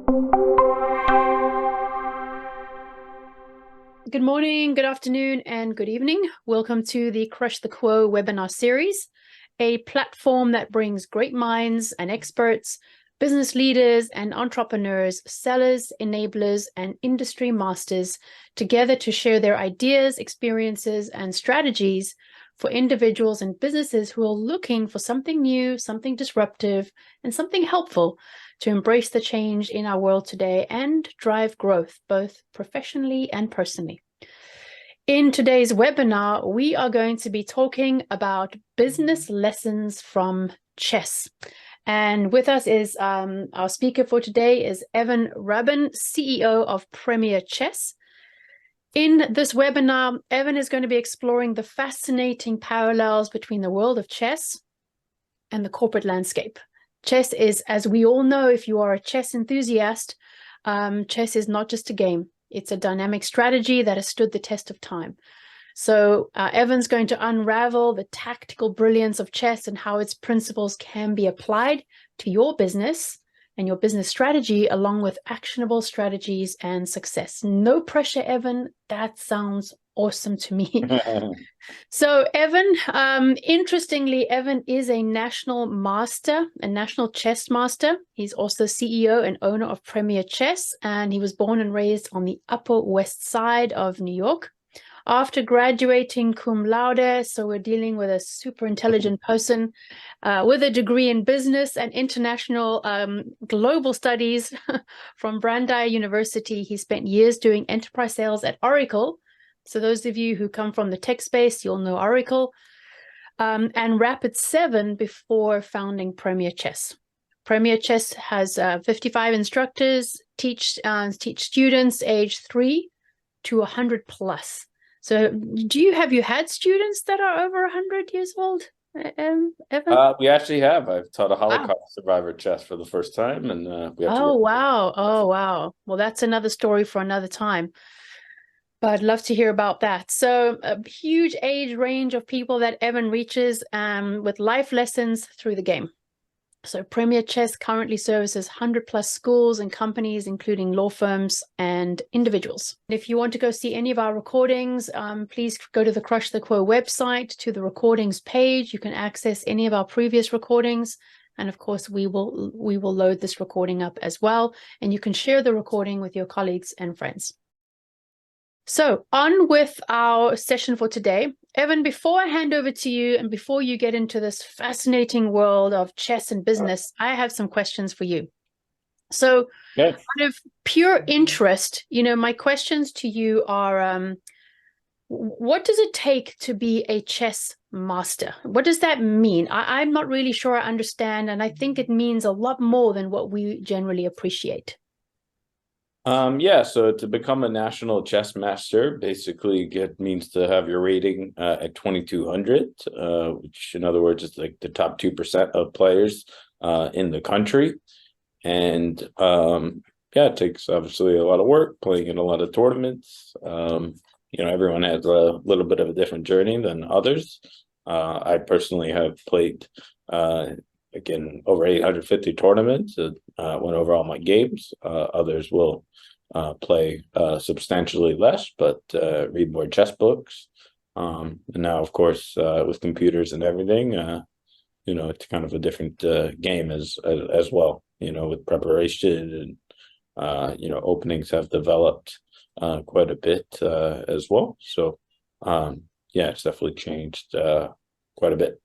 Good morning, good afternoon, and good evening. Welcome to the Crush the Quo webinar series, a platform that brings great minds and experts, business leaders and entrepreneurs, sellers, enablers, and industry masters together to share their ideas, experiences, and strategies for individuals and businesses who are looking for something new, something disruptive, and something helpful to embrace the change in our world today and drive growth, both professionally and personally. In today's webinar, we are going to be talking about business lessons from chess. And with us is our speaker for today is Evan Rabin, CEO of Premier Chess. In this webinar, Evan is going to be exploring the fascinating parallels between the world of chess and the corporate landscape. Chess is, as we all know, if you are a chess enthusiast, chess is not just a game. It's a dynamic strategy that has stood the test of time. So Evan's going to unravel the tactical brilliance of chess and how its principles can be applied to your business and your business strategy, along with actionable strategies and success. No pressure, Evan. That sounds awesome to me. So Evan, interestingly, Evan is a national master, a national chess master. He's also CEO and owner of Premier Chess, and he was born and raised on the Upper West Side of New York. After graduating cum laude, so we're dealing with a super intelligent person with a degree in business and international global studies from Brandeis University. He spent years doing enterprise sales at Oracle. So those of you who come from the tech space, you'll know Oracle, and Rapid7 before founding Premier Chess. Premier Chess has 55 instructors, teach students age 3 to 100 plus. So have you had students that are over 100 years old, Evan? We actually have. I've taught a Holocaust survivor chess for the first time, and we have to. Oh, wow. Oh, wow. Well, that's another story for another time. But I'd love to hear about that. So a huge age range of people that Evan reaches with life lessons through the game. So Premier Chess currently services 100 plus schools and companies, including law firms and individuals. If you want to go see any of our recordings, please go to the Crush the Quo website to the recordings page. You can access any of our previous recordings. And of course, we will load this recording up as well. And you can share the recording with your colleagues and friends. So on with our session for today. Evan, before I hand over to you and before you get into this fascinating world of chess and business, I have some questions for you. So out of pure interest, my questions to you are, what does it take to be a chess master? What does that mean? I'm not really sure I understand, and I think it means a lot more than what we generally appreciate. So to become a national chess master, basically means to have your rating at 2,200, which in other words is like the top 2% of players in the country. And it takes obviously a lot of work, playing in a lot of tournaments. Everyone has a little bit of a different journey than others. I personally have played again over 850 tournaments, went over all my games. Others will play substantially less, but read more chess books. And now, of course, with computers and everything, it's kind of a different game as well. With preparation and openings have developed quite a bit as well. So it's definitely changed quite a bit.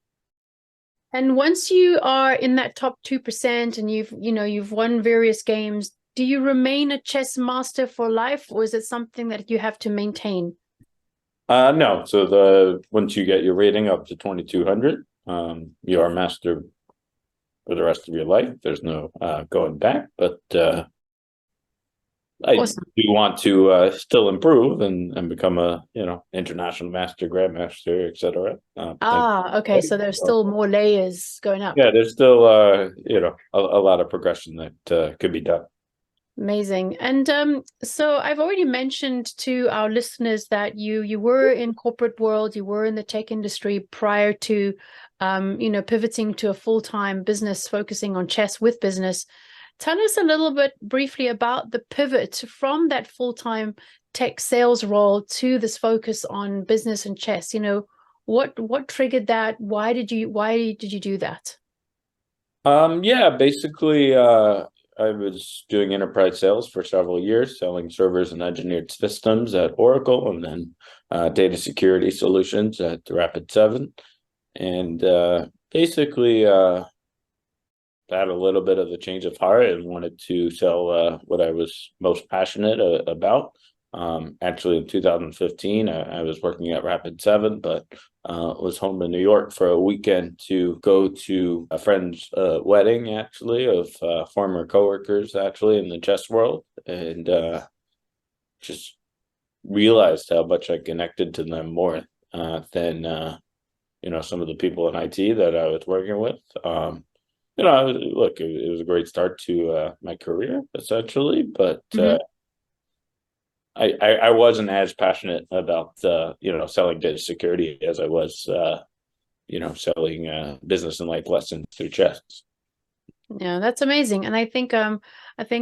And once you are in that top 2% and you've won various games, do you remain a chess master for life, or is it something that you have to maintain? No. So once you get your rating up to 2,200, you are a master for the rest of your life. There's no going back, but Awesome. I do want to still improve and become a international master, grandmaster, etc. Okay. So there's still more layers going up. Yeah, there's still a lot of progression that could be done. Amazing. And so I've already mentioned to our listeners that you were in corporate world, you were in the tech industry prior to pivoting to a full-time business focusing on chess with business. tell us a little bit briefly about the pivot from that full-time tech sales role to this focus on business and chess. What triggered that? Why did you do that? Yeah, basically, I was doing enterprise sales for several years, selling servers and engineered systems at Oracle, and then data security solutions at Rapid7. And basically, had a little bit of a change of heart and wanted to sell what I was most passionate about. Actually, in 2015, I was working at Rapid7, but was home in New York for a weekend to go to a friend's wedding, actually, of former coworkers, actually, in the chess world, and just realized how much I connected to them more than some of the people in IT that I was working with. Look, it was a great start to my career, essentially, but I wasn't as passionate about selling data security as I was selling business and life lessons through chess. Yeah, that's amazing. And I think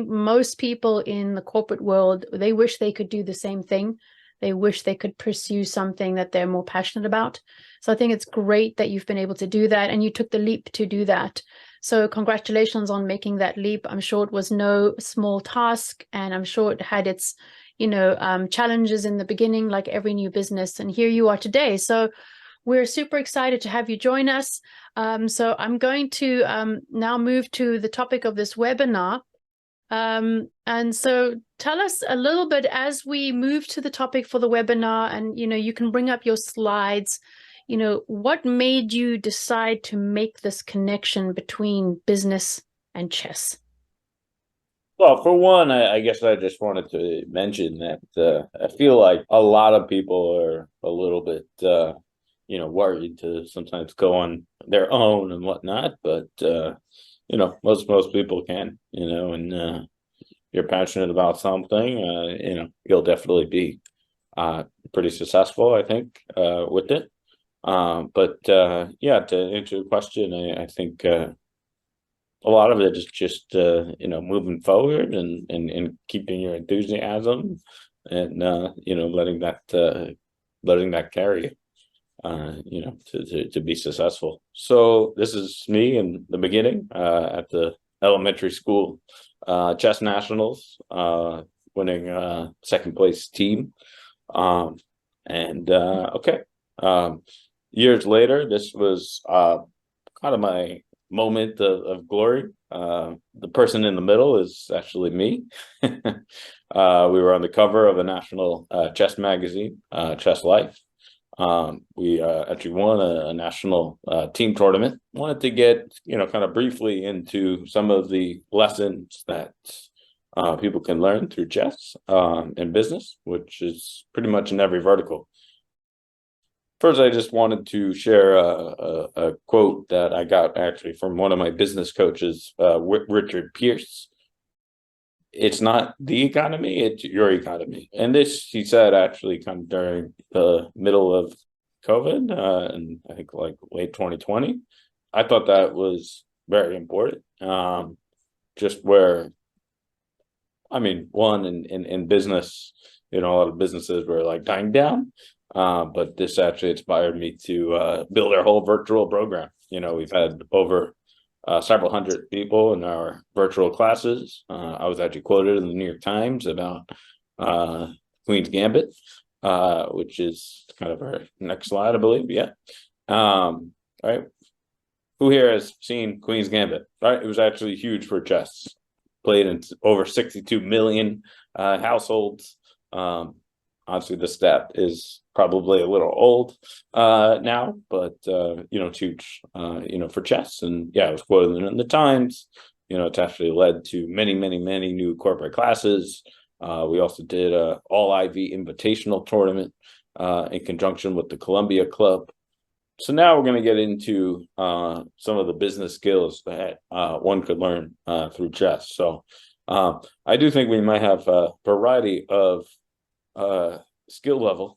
most people in the corporate world, they wish they could do the same thing. They wish they could pursue something that they're more passionate about. So I think it's great that you've been able to do that, and you took the leap to do that. So congratulations on making that leap. I'm sure it was no small task, and I'm sure it had its challenges in the beginning, like every new business. And here you are today. So we're super excited to have you join us. So I'm going to now move to the topic of this webinar. And so tell us a little bit as we move to the topic for the webinar, and you can bring up your slides. What made you decide to make this connection between business and chess? Well, for one, I guess I just wanted to mention that I feel like a lot of people are a little bit, worried to sometimes go on their own and whatnot. But most people can, and you're passionate about something, you'll definitely be pretty successful, I think, with it. But yeah, to answer your question, I think a lot of it is just moving forward and keeping your enthusiasm and letting that carry you, to be successful. So this is me in the beginning at the elementary school chess nationals, winning second place team. Okay. Years later, this was kind of my moment of glory. The person in the middle is actually me. We were on the cover of a national chess magazine, Chess Life. We actually won a national team tournament. Wanted to get kind of briefly into some of the lessons that people can learn through chess and business, which is pretty much in every vertical. First, I just wanted to share a quote that I got actually from one of my business coaches, Richard Pierce. It's not the economy, it's your economy. And this, he said, actually come during the middle of COVID, and I think like late 2020. I thought that was very important. Just where, I mean, one, in business, a lot of businesses were like dying down. But this actually inspired me to build our whole virtual program. We've had over several hundred people in our virtual classes. I was actually quoted in the New York Times about Queen's Gambit, which is kind of our next slide, I believe. Yeah. All right. Who here has seen Queen's Gambit? Right. It was actually huge for chess. Played in over 62 million households. Obviously, the stat is probably a little old now, but it's huge, for chess. And yeah, I was quoted in the Times. It's actually led to many, many, many new corporate classes. We also did a all Ivy Invitational tournament in conjunction with the Columbia Club. So now we're going to get into some of the business skills that one could learn through chess. So I do think we might have a variety of skill level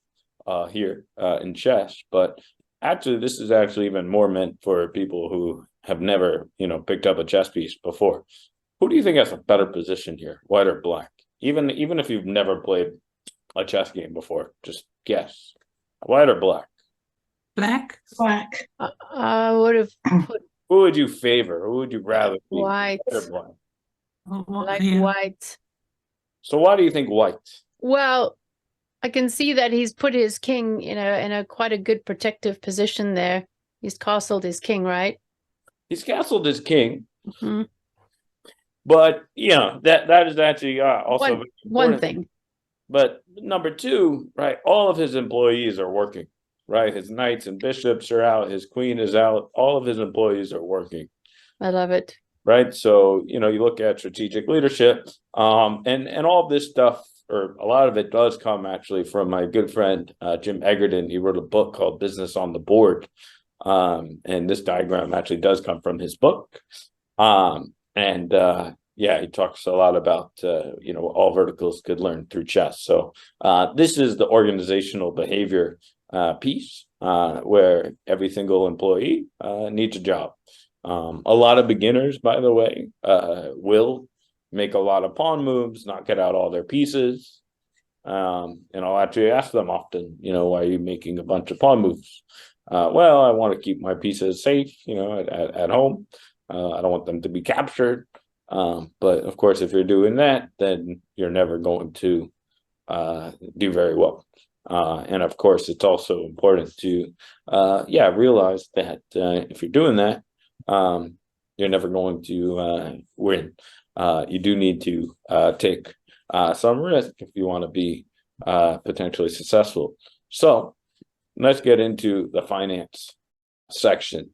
here in chess, but actually this is actually even more meant for people who have never picked up a chess piece before. Who do you think has a better position here, white or black? Even if you've never played a chess game before, just guess. White or black? Black. Black. I would have put Who would you favor? Who would you rather be? white. White or black? Like Yeah. white. So why do you think white? Well, I can see that he's put his king in a quite a good protective position there. He's castled his king, right? He's castled his king, Mhm. but that is actually also One very important. thing. But number two, right? All of his employees are working, right? His knights and bishops are out. His queen is out. All of his employees are working, I love it. right? So, you look at strategic leadership, and all of this stuff, or a lot of it does come actually from my good friend, Jim Egerton. He wrote a book called Business on the Board. And this diagram actually does come from his book. He talks a lot about, all verticals could learn through chess. So this is the organizational behavior piece where every single employee needs a job. A lot of beginners, by the way, will make a lot of pawn moves, not get out all their pieces. And I'll actually ask them often, why are you making a bunch of pawn moves? Well, I want to keep my pieces safe, at home. I don't want them to be captured. But of course, if you're doing that, then you're never going to do very well. And of course, it's also important to, realize that if you're doing that, you're never going to win. You do need to take some risk if you want to be potentially successful. So let's get into the finance section.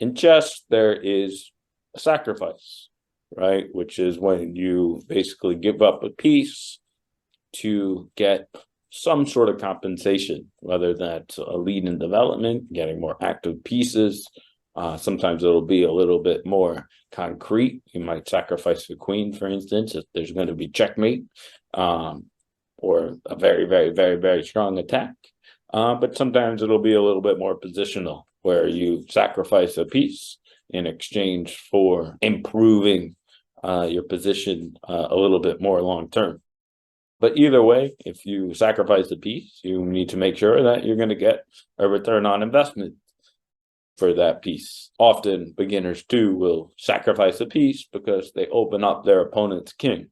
In chess, there is a sacrifice, right? Which is when you basically give up a piece to get some sort of compensation, whether that's a lead in development, getting more active pieces. Sometimes it'll be a little bit more concrete. You might sacrifice the queen, for instance, if there's going to be checkmate, or a very, very, very, very strong attack. But sometimes it'll be a little bit more positional, where you sacrifice a piece in exchange for improving your position a little bit more long term. But either way, if you sacrifice a piece, you need to make sure that you're going to get a return on investment for that piece. Often beginners too will sacrifice a piece because they open up their opponent's king.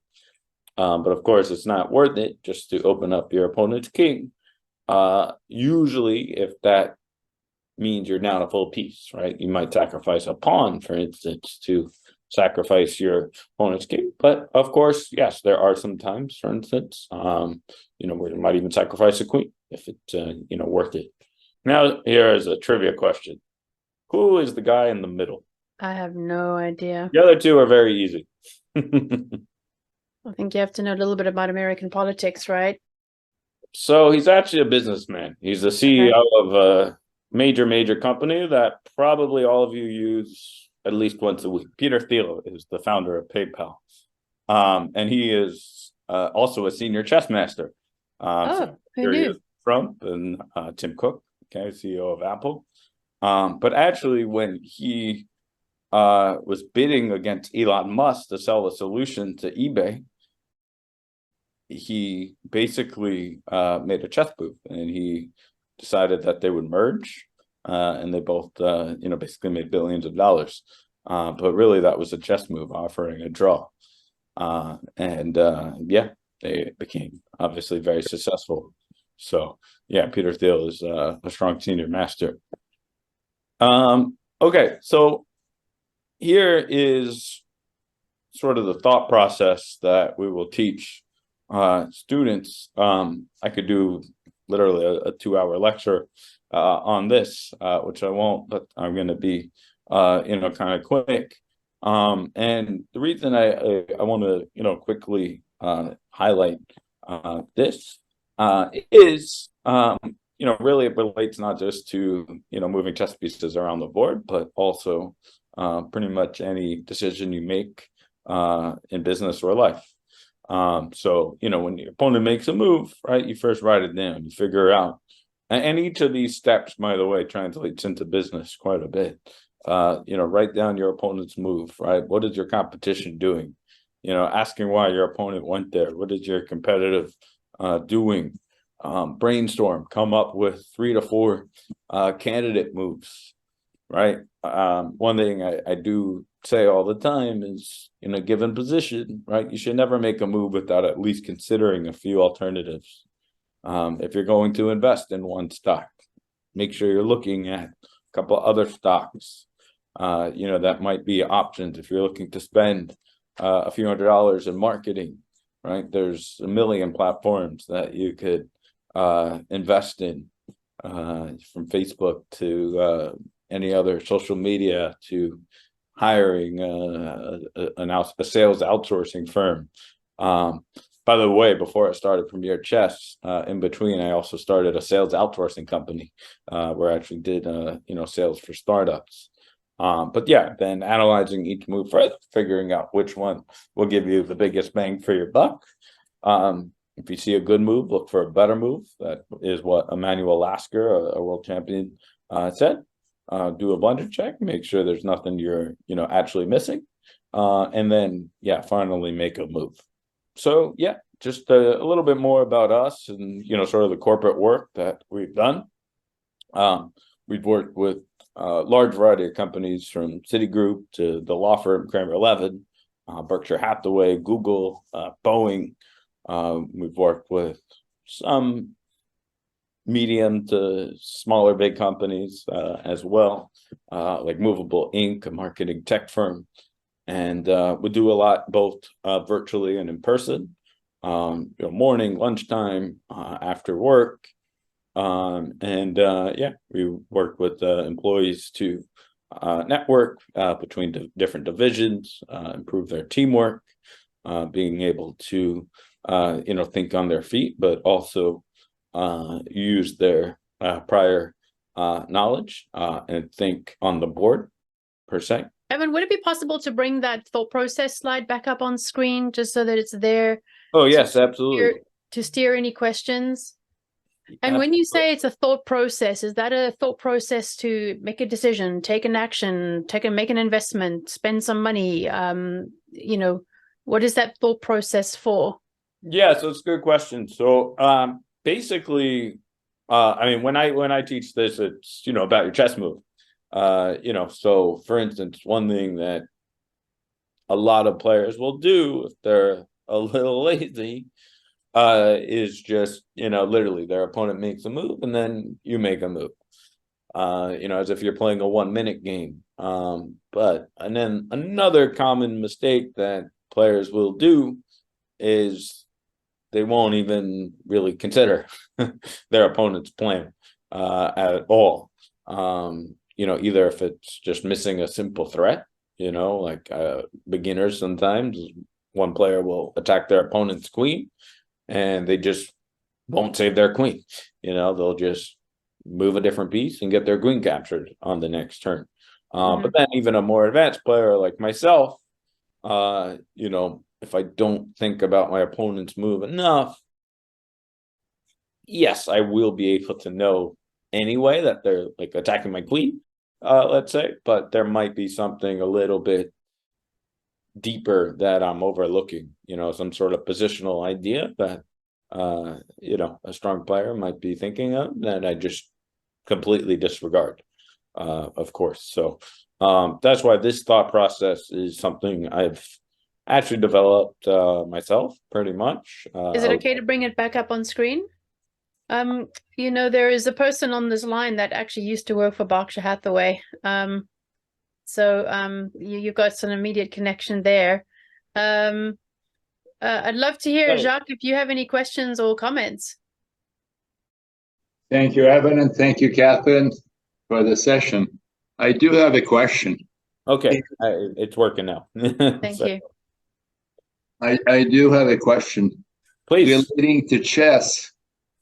But of course, it's not worth it just to open up your opponent's king. Usually, if that means you're down a full piece, right? You might sacrifice a pawn, for instance, to sacrifice your opponent's king. But of course, yes, there are some times, for instance, where you might even sacrifice a queen if it's, worth it. Now, here is a trivia question. Who is the guy in the middle? I have no idea. The other two are very easy. I think you have to know a little bit about American politics, right? So he's actually a businessman. He's the CEO of a major company that probably all of you use at least once a week. Peter Thiel is the founder of PayPal. And he is also a senior chess master. Who knew? Trump and Tim Cook, CEO of Apple. But actually, when he was bidding against Elon Musk to sell a solution to eBay, he basically made a chess move, and he decided that they would merge, and they both, basically made billions of dollars. But really, that was a chess move, offering a draw. They became obviously very successful. So, yeah, Peter Thiel is a strong senior master. Okay, so here is sort of the thought process that we will teach students. I could do literally a 2-hour lecture on this, which I won't, but I'm going to be, kind of quick. And the reason I want to, quickly highlight this is, really it relates not just to, moving chess pieces around the board, but also pretty much any decision you make in business or life. So, when your opponent makes a move, right, you first write it down, you figure out, and each of these steps, by the way, translates into business quite a bit. write down your opponent's move, right? What is your competition doing? Asking why your opponent went there. What is your competitive doing? Brainstorm, come up with 3 to 4 candidate moves, right? One thing I do say all the time is, in a given position, right, you should never make a move without at least considering a few alternatives. If you're going to invest in one stock, make sure you're looking at a couple other stocks, that might be options. If you're looking to spend a few $100s in marketing, right, there's a million platforms that you could invest in, from Facebook to any other social media to hiring a sales outsourcing firm. By the way, before I started Premier Chess, in between, I also started a sales outsourcing company where I actually did, sales for startups. But yeah, then analyzing each move further, figuring out which one will give you the biggest bang for your buck. If you see a good move, look for a better move. That is what Emmanuel Lasker, a world champion, said. Do a blunder check, make sure there's nothing you're, actually missing. And then, finally make a move. So, just a little bit more about us and, sort of the corporate work that we've done. We've worked with a large variety of companies, from Citigroup to the law firm Kramer 11, Berkshire Hathaway, Google, Boeing. We've worked with some medium to smaller big companies as well, like Movable Ink, a marketing tech firm. And we do a lot both virtually and in person, morning, lunchtime, after work. We work with think to network between different divisions, improve their teamwork, being able to think on their feet, but also use their prior knowledge and think on the board per se. Evan, would it be possible to bring that thought process slide back up on screen just so that it's there? Oh, yes, absolutely. To steer any questions. And Absolutely. when you say it's a thought process, is that a thought process to make a decision, take an action, make an investment, spend some money? What is that thought process for? Yeah, so it's a good question. So basically, when I teach this, it's about your chess move. So for instance, one thing that a lot of players will do if they're a little lazy is just, literally their opponent makes a move and then you make a move, as if you're playing a 1-minute game. And then another common mistake that players will do is they won't even really consider their opponent's plan at all. Either if it's just missing a simple threat, like beginners, sometimes one player will attack their opponent's queen and they just won't save their queen. They'll just move a different piece and get their queen captured on the next turn. But then even a more advanced player like myself, if I don't think about my opponent's move enough, yes, I will be able to know anyway that they're like attacking my queen, let's say, but there might be something a little bit deeper that I'm overlooking, some sort of positional idea that, a strong player might be thinking of that I just completely disregard, of course. So that's why this thought process is something I've actually developed myself pretty much. Is it okay to bring it back up on screen? There is a person on this line that actually used to work for Berkshire Hathaway. So you've got some immediate connection there. I'd love to hear, Jacques, if you have any questions or comments. Thank you, Evan, and thank you, Catherine, for the session. I do have a question. Okay, it's working now. Thank you. I do have a question. Please. Relating to chess,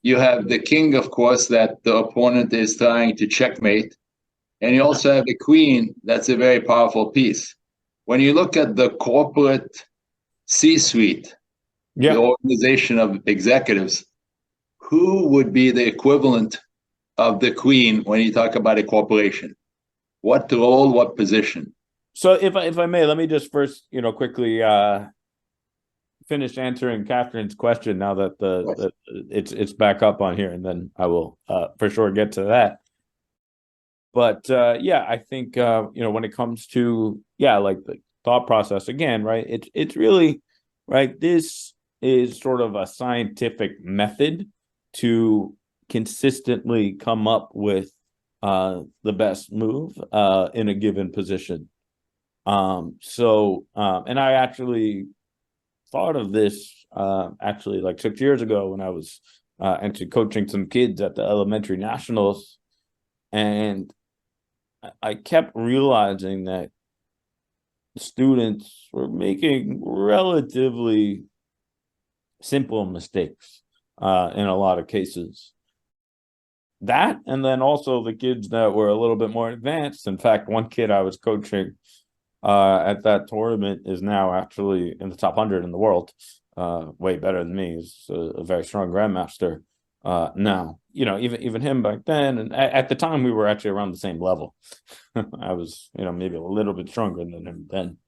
you have the king, of course, that the opponent is trying to checkmate. And you also have the queen. That's a very powerful piece. When you look at the corporate C-suite, the organization of executives, who would be the equivalent of the queen when you talk about a corporation? What role, what position? So if I may, let me just first, quickly finish answering Catherine's question now that it's back up on here, and then I will for sure get to that. But yeah, I think when it comes to like the thought process again, right? It's really right. This is sort of a scientific method to consistently come up with the best move in a given position. And I actually thought of this actually like 6 years ago when I was actually coaching some kids at the elementary nationals, and I kept realizing that students were making relatively simple mistakes in a lot of cases. That, and then also the kids that were a little bit more advanced. In fact, one kid I was coaching at that tournament is now actually in the top 100 in the world, way better than me. He's a very strong grandmaster now. Even him back then, and at the time we were actually around the same level. I was, maybe a little bit stronger than him then,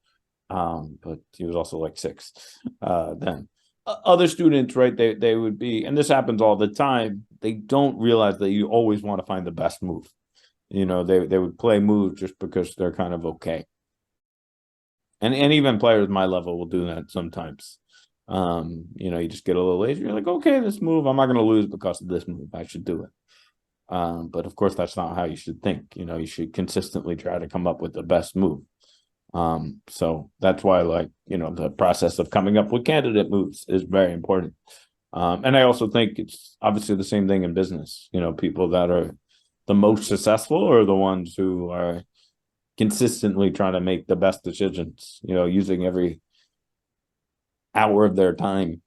but he was also like 6 then. Other students, right? They would be, and this happens all the time. They don't realize that you always want to find the best move. They would play moves just because they're kind of okay. And even players my level will do that sometimes. You just get a little lazy. You're like, okay, this move, I'm not going to lose because of this move. I should do it. But of course, that's not how you should think. You should consistently try to come up with the best move. So that's why, the process of coming up with candidate moves is very important. And I also think it's obviously the same thing in business. People that are the most successful are the ones who are consistently trying to make the best decisions, using every hour of their time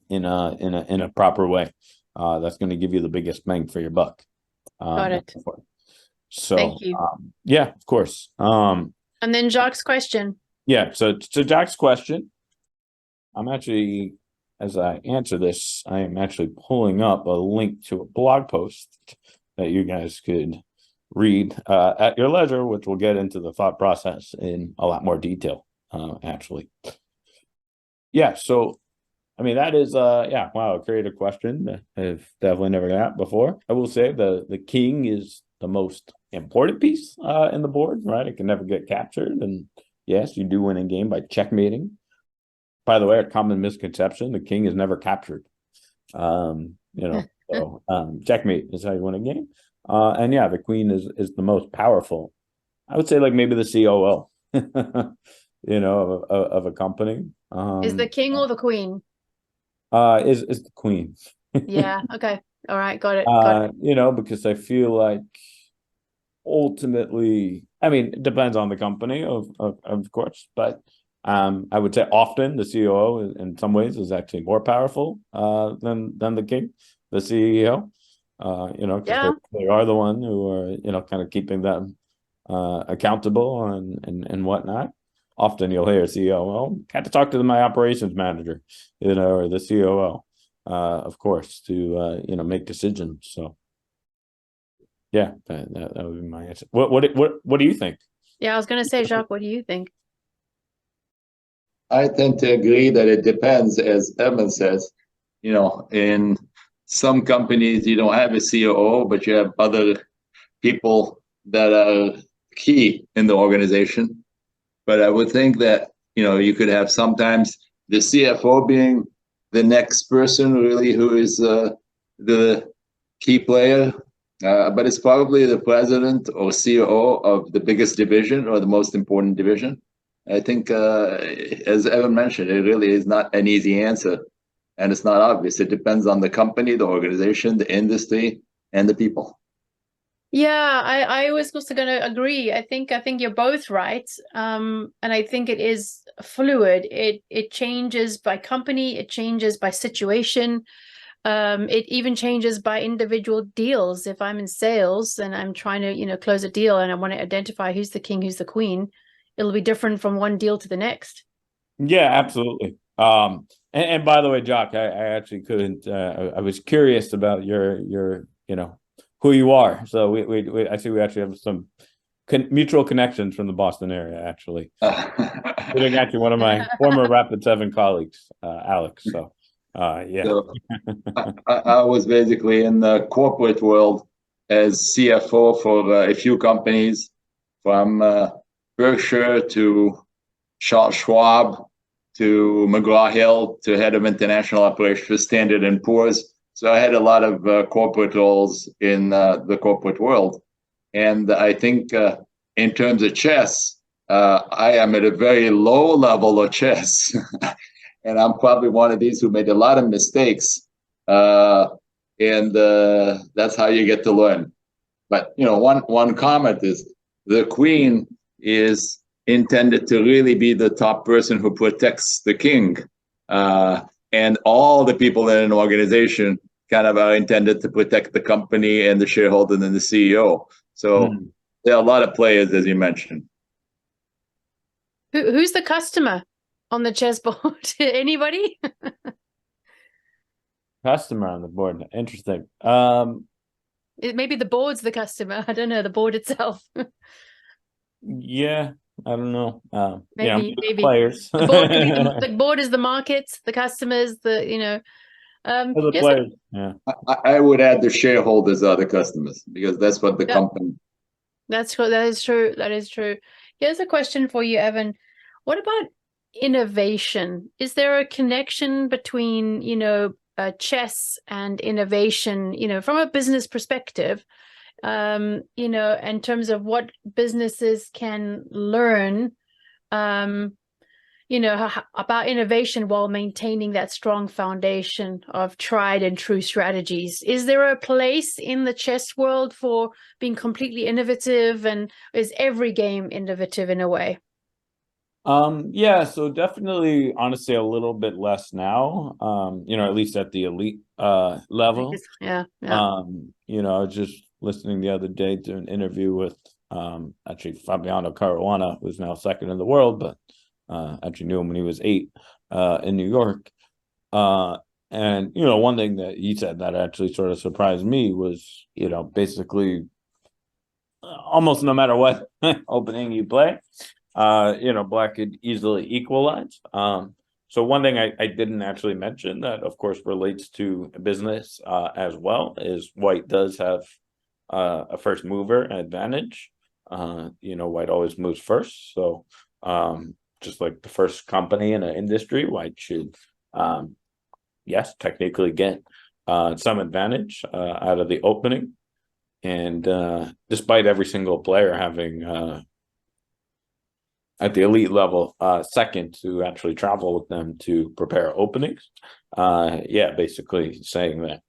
in a proper way. That's going to give you the biggest bang for your buck. Got it. So thank you. Yeah, of course. And then Jacques' question. Yeah, so Jacques' question. I'm actually, as I answer this, I am actually pulling up a link to a blog post that you guys could read at your leisure, which will get into the thought process in a lot more detail, actually. Yeah, so that is wow, a creative question that I've definitely never got before. I will say the king is the most important piece in the board, right? It can never get captured, and yes, you do win a game by checkmating. By the way, a common misconception: the king is never captured. So checkmate is how you win a game. And yeah, the queen is the most powerful. I would say like maybe the COO, of a company. Is the king or the queen? Is the queen. Yeah. Okay. All right. Got it. Because I feel like ultimately, it depends on the company, of course, but I would say often the COO in some ways is actually more powerful than the king, the CEO. Because they are the one who are kind of keeping them accountable and whatnot. Often you'll hear CEO, well, had to talk to my operations manager, or the COO, of course, to make decisions. So yeah, that would be my answer. What do you think? Yeah, I was going to say, Jacques, what do you think? I tend to agree that it depends, as Evan says. In some companies you don't have a COO, but you have other people that are key in the organization. But I would think that you could have sometimes the CFO being the next person really who is the key player, but it's probably the president or COO of the biggest division or the most important division. I think, as Evan mentioned, it really is not an easy answer, and it's not obvious. It depends on the company, the organization, the industry, and the people. Yeah, I was also going to agree. I think you're both right. And I think it is fluid. It changes by company, it changes by situation. It even changes by individual deals. If I'm in sales and I'm trying to, close a deal and I want to identify who's the king, who's the queen, it'll be different from one deal to the next. Yeah, absolutely. And by the way, Jacques, I actually couldn't. I was curious about your who you are. So we I see we actually have some mutual connections from the Boston area, actually. Sitting actually one of my former Rapid 7 colleagues, Alex. So, yeah. So I was basically in the corporate world as CFO for a few companies, from Berkshire to Charles Schwab to McGraw-Hill to head of international operations for Standard & Poor's. So I had a lot of corporate roles in the corporate world. And I think in terms of chess, I am at a very low level of chess. And I'm probably one of these who made a lot of mistakes. And that's how you get to learn. But, one comment is the queen is intended to really be the top person who protects the king. And all the people in an organization kind of are intended to protect the company and the shareholder and the CEO. So there are a lot of players, as you mentioned. Who's the customer on the chessboard? Anybody? Customer on the board. Interesting. Maybe the board's the customer. I don't know, the board itself. Yeah, I don't know. Maybe players. The board could be the board is the markets, the customers, the yes, players. Yeah. I would add the shareholders are the customers, because that's what the company. That is true. That is true. Here's a question for you, Evan. What about innovation? Is there a connection between, chess and innovation, from a business perspective, in terms of what businesses can learn, about innovation while maintaining that strong foundation of tried and true strategies? Is there a place in the chess world for being completely innovative, and is every game innovative in a way? Yeah, so definitely, honestly, a little bit less now, at least at the elite level. Yeah. I was just listening the other day to an interview with actually Fabiano Caruana, who's now second in the world, but actually knew him when he was 8 in New York. And one thing that he said that actually sort of surprised me was, basically almost no matter what opening you play, Black could easily equalize. So one thing I didn't actually mention that, of course, relates to business as well is White does have a first mover advantage. White always moves first. So just like the first company in an industry, White should, yes, technically get some advantage out of the opening. And despite every single player having at the elite level, second to actually travel with them to prepare openings. Basically saying that,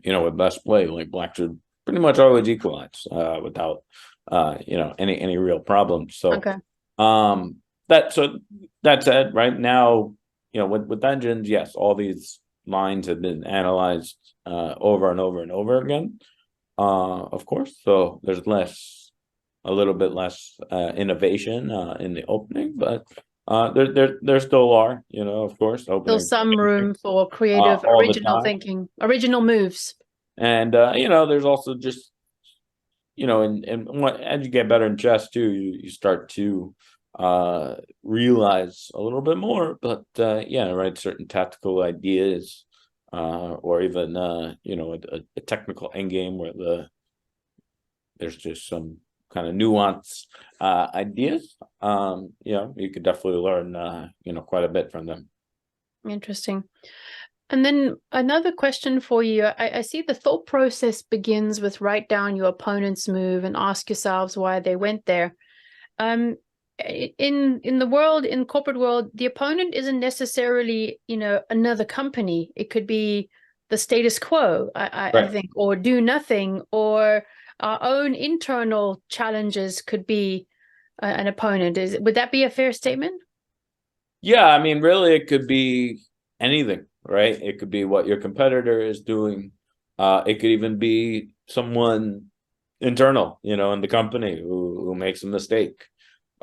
with best play, like Black should pretty much always equalize without, any real problems. So, okay. That said, right now, with Dungeons, yes, all these lines have been analyzed over and over and over again, of course. So there's a little bit less innovation in the opening, but there still are, of course, still some room for creative, original thinking, original moves. And there's also just as you get better in chess too, you start to realize a little bit more, but certain tactical ideas, or even a technical endgame where there's just some kind of nuance ideas. You could definitely learn quite a bit from them. Interesting. And then another question for you. I see the thought process begins with write down your opponent's move and ask yourselves why they went there. In the world, in corporate world, the opponent isn't necessarily, another company. It could be the status quo, Right. I think, or do nothing, or our own internal challenges could be an opponent. Would that be a fair statement? Yeah, I mean, really, it could be anything, right? It could be what your competitor is doing. It could even be someone internal, in the company who makes a mistake.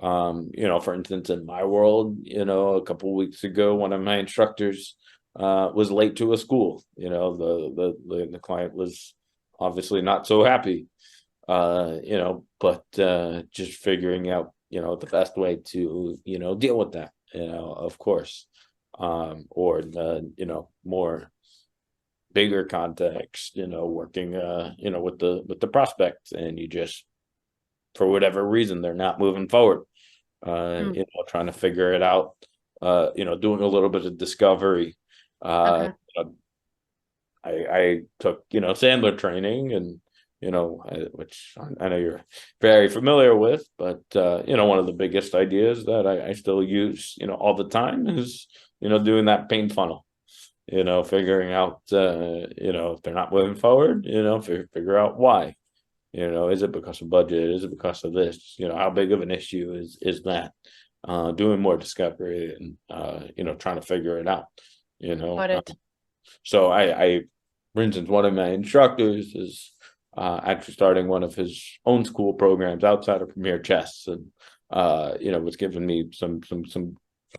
For instance, in my world, a couple of weeks ago, one of my instructors was late to a school. The client was obviously not so happy, but just figuring out, the best way to, deal with that, of course, or the, more bigger context, working, with the prospects, and you just, for whatever reason, they're not moving forward, trying to figure it out, doing a little bit of discovery. Okay. I took, Sandler training, and, which I know you're very familiar with, but, one of the biggest ideas that I still use, all the time is, doing that pain funnel, figuring out, if they're not moving forward, figure out why, is it because of budget? Is it because of this? How big of an issue is that? Doing more discovery and, trying to figure it out, Got it. So I, for instance, one of my instructors is actually starting one of his own school programs outside of Premier Chess, and was giving me some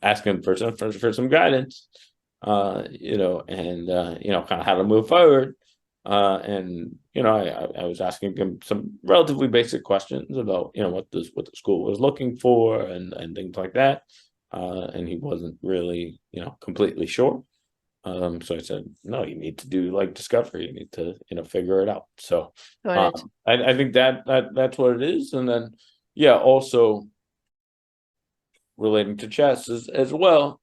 asking for some guidance, and kind of how to move forward. And I was asking him some relatively basic questions about what the school was looking for, and things like that, and he wasn't really completely sure. So I said, no, you need to do like discovery. You need to, figure it out. So Got it. I think that's what it is. And then, yeah, also relating to chess as well,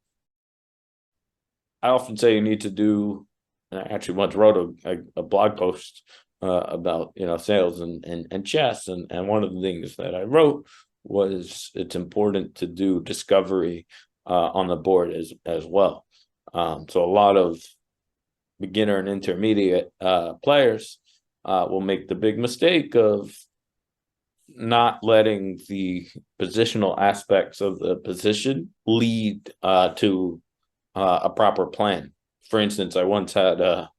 I often say you need to do, and I actually once wrote a blog post about, sales and chess. And one of the things that I wrote was it's important to do discovery on the board as well. So a lot of beginner and intermediate players will make the big mistake of not letting the positional aspects of the position lead to a proper plan. For instance, I once had a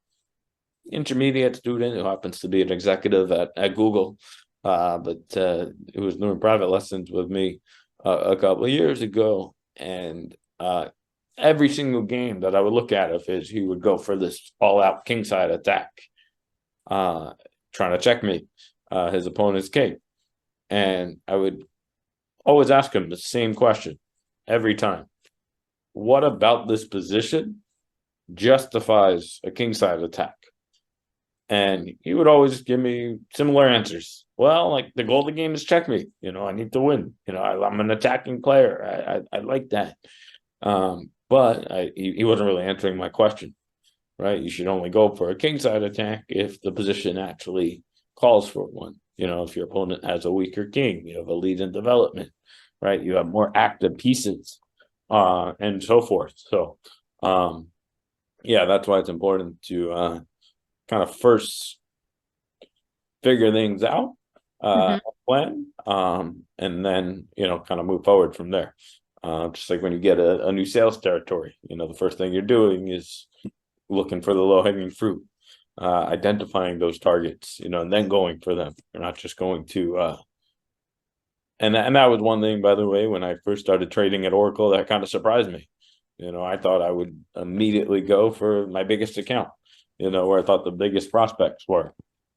intermediate student who happens to be an executive at Google, but who was doing private lessons with me a couple of years ago, and every single game that I would look at of his, he would go for this all-out kingside attack, trying to checkmate his opponent's king. And I would always ask him the same question every time. What about this position justifies a kingside attack? And he would always give me similar answers. Well, like the goal of the game is checkmate. I need to win. I'm an attacking player. I like that. But he wasn't really answering my question, right? You should only go for a kingside attack if the position actually calls for one. If your opponent has a weaker king, you have a lead in development, right? You have more active pieces, and so forth. So, yeah, that's why it's important to kind of first figure things out, plan, and then, kind of move forward from there. Just like when you get a new sales territory, the first thing you're doing is looking for the low-hanging fruit, identifying those targets, and then going for them. You're not just going to, and that was one thing, by the way, when I first started trading at Oracle, that kind of surprised me. I thought I would immediately go for my biggest account, where I thought the biggest prospects were,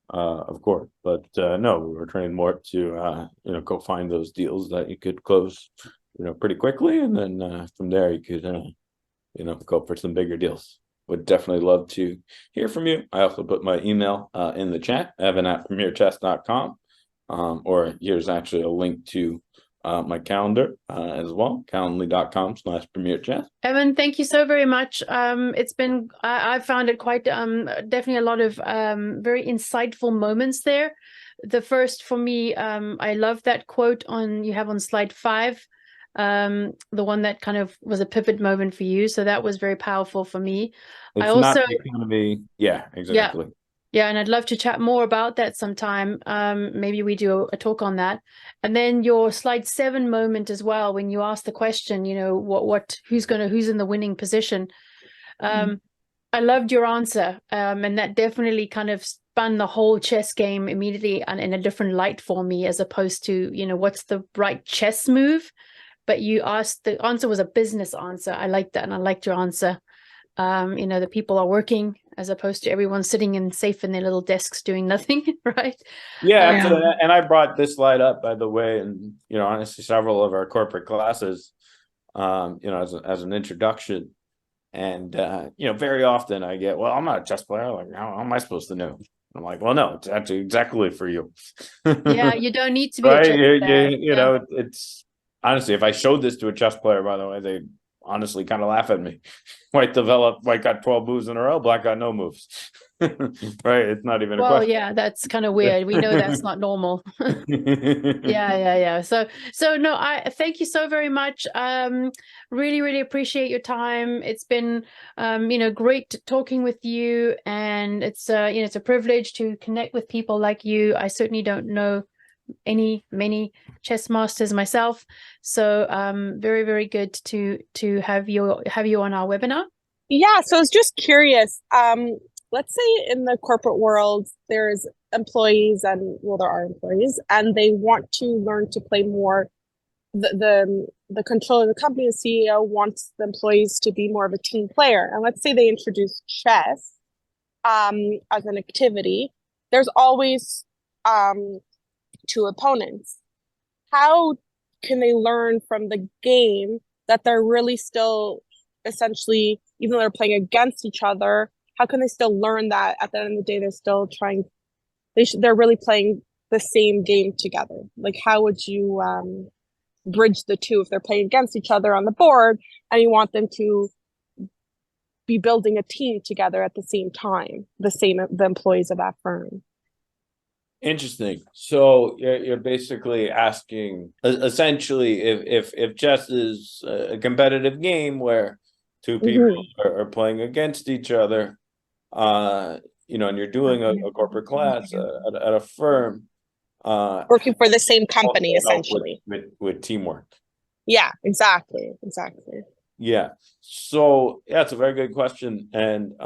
of course. But no, we were trained more to, go find those deals that you could close pretty quickly, and then from there you could go for some bigger deals. Would definitely love to hear from you. I also put my email in the chat, evan@premierchess.com, or here's actually a link to my calendar as well, calendly.com/premierchess. Evan, thank you so very much. It's been, I found it quite definitely a lot of very insightful moments there. The first for me, I love that quote you have on slide 5. The one that kind of was a pivot moment for you. So that was very powerful for me. It's not the economy. Yeah, exactly. Yeah, and I'd love to chat more about that sometime. Maybe we do a talk on that. And then your slide 7 moment as well, when you ask the question, who's in the winning position. I loved your answer, and that definitely kind of spun the whole chess game immediately and in a different light for me, as opposed to what's the right chess move. But you asked, the answer was a business answer. I liked that, and I liked your answer. the people are working as opposed to everyone sitting safe in their little desks doing nothing, right? Yeah, absolutely. And I brought this slide up, by the way, and honestly, several of our corporate classes, as an introduction. And very often I get, well, I'm not a chess player. Like, how am I supposed to know? I'm like, well, no, it's actually exactly for you. Yeah, you don't need to be right? a chess player. It's honestly, if I showed this to a chess player, by the way, they honestly kind of laugh at me. White got 12 moves in a row, black got no moves. Right? It's not even a question. Yeah, that's kind of weird. We know that's not normal. Yeah. So no, I thank you so very much. Really, really appreciate your time. It's been great talking with you, and it's it's a privilege to connect with people like you. I certainly don't know many chess masters myself, so very, very good to have you on our webinar. Yeah, so I was just curious. Let's say in the corporate world, there's employees and there are employees, and they want to learn to play more. The controller of the company, the CEO, wants the employees to be more of a team player. And let's say they introduce chess as an activity. There's always two opponents. How can they learn from the game that they're really still essentially, even though they're playing against each other, how can they still learn that at the end of the day they're still trying, they're really playing the same game together? Like, how would you bridge the two if they're playing against each other on the board and you want them to be building a team together at the same time, the employees of that firm? Interesting. So you're basically asking, essentially, if chess is a competitive game where two people are playing against each other, and you're doing a corporate class at a firm, working for the same company, essentially, with teamwork. Yeah, exactly. Yeah. So it's a very good question, and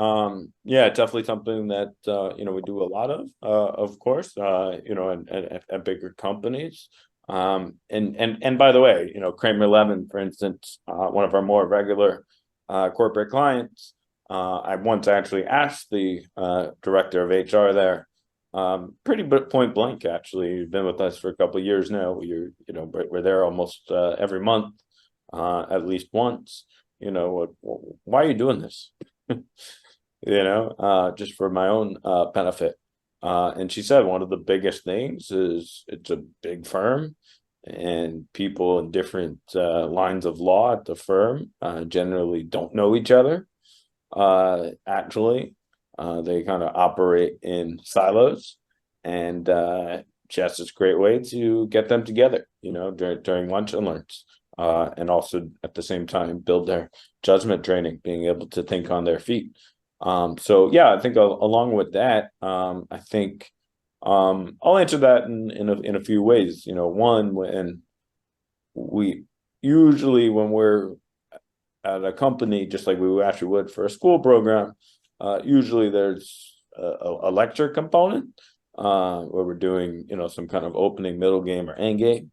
definitely something that we do a lot of course, at bigger companies. And by the way, Kramer Levin, for instance, one of our more regular corporate clients, I once actually asked the director of HR there, pretty point blank, actually. You've been with us for a couple of years now. We're there almost every month. At least once, why are you doing this? Just for my own benefit. And she said one of the biggest things is it's a big firm, and people in different lines of law at the firm generally don't know each other. Actually, they kind of operate in silos, and chess is a great way to get them together, during lunch and learns. And also at the same time build their judgment training, being able to think on their feet. I think along with that, I think I'll answer that in a few ways. One, when we're at a company, just like we actually would for a school program, usually there's a lecture component where we're doing some kind of opening, middle game, or end game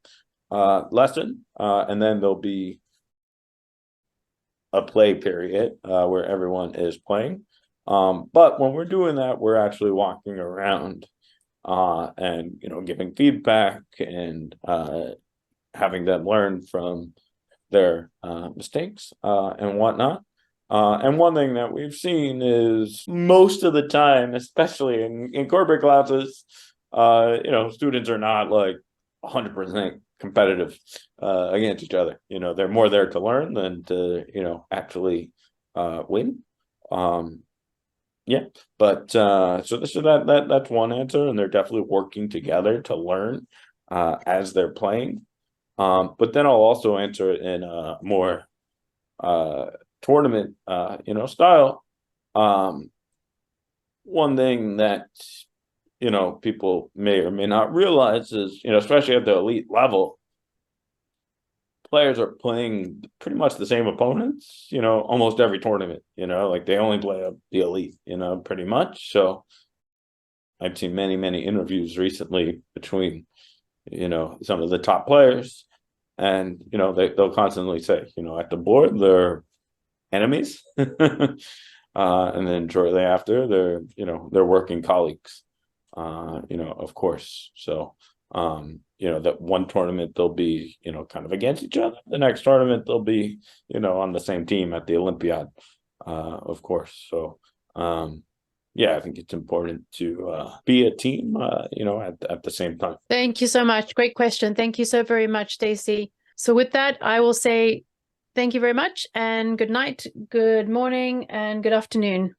lesson, and then there'll be a play period where everyone is playing, but when we're doing that, we're actually walking around and giving feedback and having them learn from their mistakes and whatnot. And one thing that we've seen is most of the time, especially in corporate classes, students are not like 100% competitive against each other. They're more there to learn than to actually win. But that's one answer, and they're definitely working together to learn as they're playing. But then I'll also answer it in a more tournament style. One thing that people may or may not realize is, especially at the elite level, players are playing pretty much the same opponents, almost every tournament, like they only play the elite, pretty much. So I've seen many interviews recently between, some of the top players, and, they'll constantly say, at the board, they're enemies. And then shortly after, they're working colleagues, of course. So, that one tournament they'll be, kind of against each other. The next tournament they'll be, on the same team at the Olympiad, of course. So, yeah, I think it's important to be a team, at the same time. Thank you so much. Great question. Thank you so very much, Stacey. So with that, I will say thank you very much and good night, good morning, and good afternoon.